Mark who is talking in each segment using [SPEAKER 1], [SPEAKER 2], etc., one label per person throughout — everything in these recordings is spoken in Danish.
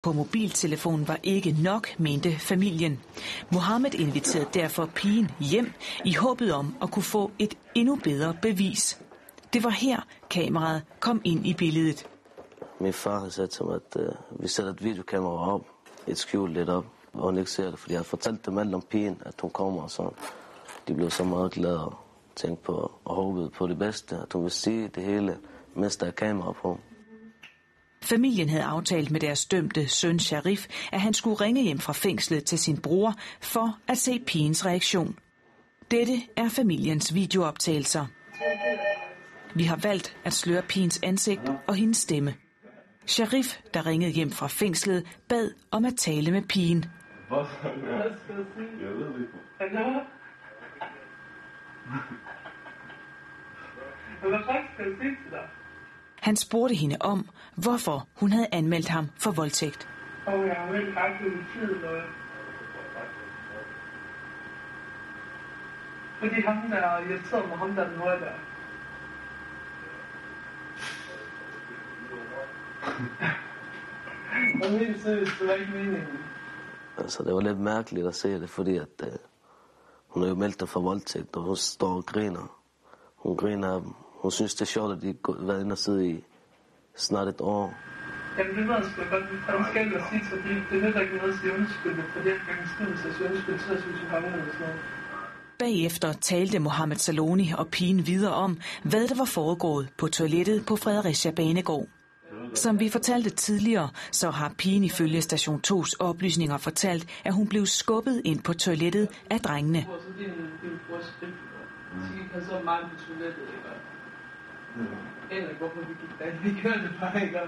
[SPEAKER 1] På mobiltelefonen var ikke nok, mente familien. Mohammed inviterede derfor pigen hjem i håbet om at kunne få et endnu bedre bevis. Det var her kameraet kom ind i billedet.
[SPEAKER 2] Min far havde sagt til mig, at vi sætter et videokamera op, et skjul lidt op, og hun ikke ser det, fordi jeg havde fortalt dem alt om pigen, at hun kommer og sådan. De blev så meget glade og tænkte på og håbede på det bedste, at hun ville sige det hele, mens der er kamera på.
[SPEAKER 1] Familien havde aftalt med deres dømte søn Sharif, at han skulle ringe hjem fra fængslet til sin bror for at se pigens reaktion. Dette er familiens videooptagelser. Vi har valgt at sløre pigens ansigt og hendes stemme. Sharif, der ringede hjem fra fængslet, bad om at tale med pigen.
[SPEAKER 3] Hvad skal jeg sige? Jeg ved ikke. Hvad skal jeg sige til dig?
[SPEAKER 1] Han spurgte hende om, hvorfor hun havde anmeldt ham for voldtægt.
[SPEAKER 3] Jeg har vel ret i tid noget. Fordi ham der irriterede mig, ham der den høje der. Og helt seriøst, det var ikke meningen.
[SPEAKER 2] Altså, det var lidt mærkeligt at se det, fordi at, hun har jo meldt dem for voldtægt, og hun står og griner. Hun griner af dem. Hun synes, det er sjovt, at de har været inde og sidde i snart et år.
[SPEAKER 3] Jamen, det ved jeg sgu godt. Det er skæld at sige, fordi det nytter ikke noget at sige undskyld, fordi jeg kan ikke skille sig undskyld, så jeg synes, jeg har noget sådan noget.
[SPEAKER 1] Bagefter talte Mohammed Saloni og pigen videre om, hvad der var foregået på toilettet på Fredericia Banegård. Som vi fortalte tidligere, så har pigen ifølge Station 2's oplysninger fortalt, at hun blev skubbet ind på toilettet af drengene.
[SPEAKER 3] Vi kørte det bare, ikke?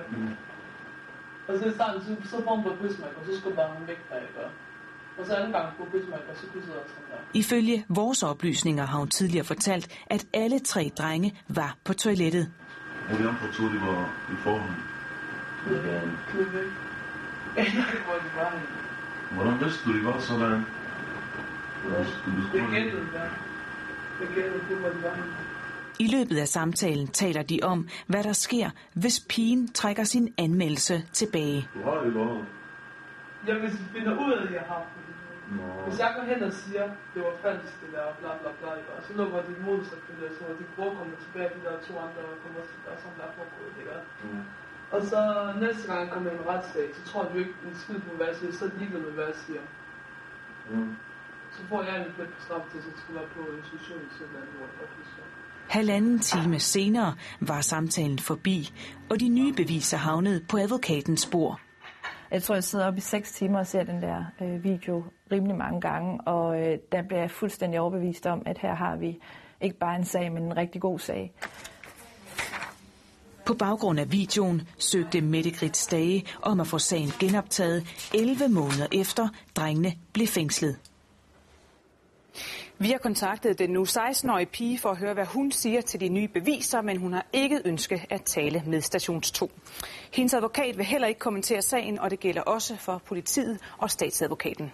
[SPEAKER 3] Og så i starten, så får hun på krydsmærker, og så skubber hun væk fra, ikke? Og så anden gang på krydsmærker, så krydser jeg sådan der.
[SPEAKER 1] Ifølge vores oplysninger har hun tidligere fortalt, at alle 3 drenge var på toilettet.
[SPEAKER 4] Hvor de andre 2, de var i forhold?
[SPEAKER 3] Ja, klub væk. Jeg ved ikke, hvor de var henne.
[SPEAKER 4] Hvordan vidste du, de var sådan?
[SPEAKER 3] Jeg gættede der. Jeg gættede på, hvor de var henne.
[SPEAKER 1] I løbet af samtalen taler de om, hvad der sker, hvis pigen trækker sin anmeldelse tilbage.
[SPEAKER 4] Du har det godt.
[SPEAKER 3] Ja, hvis vi finder ud af, at jeg har. Hvis jeg går hen og siger, det var falsk, det der, bla bla bla, og så lukker de mod sig for det, så de bror kommer tilbage, de der 2 andre kommer tilbage, som der er foregået, ikke? Og så næste gang jeg kommer i en retssag, så tror du ikke en skid på, hvad jeg siger, så er det ligeglad med, hvad jeg siger. Så får jeg en plet på straf til, så jeg skal være på institutionen til den anden ord.
[SPEAKER 1] 1,5 time senere var samtalen forbi, og de nye beviser havnede på advokatens bord.
[SPEAKER 5] Jeg tror, jeg sidder oppe i 6 timer og ser den der video rimelig mange gange, og der bliver jeg fuldstændig overbevist om, at her har vi ikke bare en sag, men en rigtig god sag.
[SPEAKER 1] På baggrund af videoen søgte Mette Grits Stage om at få sagen genoptaget 11 måneder efter drengene blev fængslet.
[SPEAKER 6] Vi har kontaktet den nu 16-årige pige for at høre, hvad hun siger til de nye beviser, men hun har ikke ønsket at tale med Stations 2. Hendes advokat vil heller ikke kommentere sagen, og det gælder også for politiet og statsadvokaten.